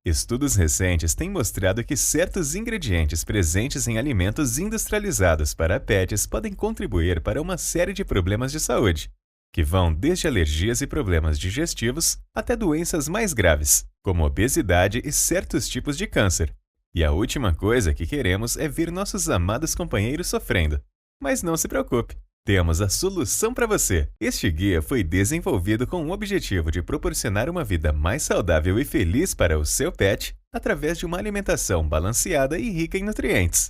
Estudos recentes têm mostrado que certos ingredientes presentes em alimentos industrializados para pets podem contribuir para uma série de problemas de saúde, que vão desde alergias e problemas digestivos até doenças mais graves, como obesidade e certos tipos de câncer. E a última coisa que queremos é ver nossos amados companheiros sofrendo. Mas não se preocupe, temos a solução para você! Este guia foi desenvolvido com o objetivo de proporcionar uma vida mais saudável e feliz para o seu pet através de uma alimentação balanceada e rica em nutrientes.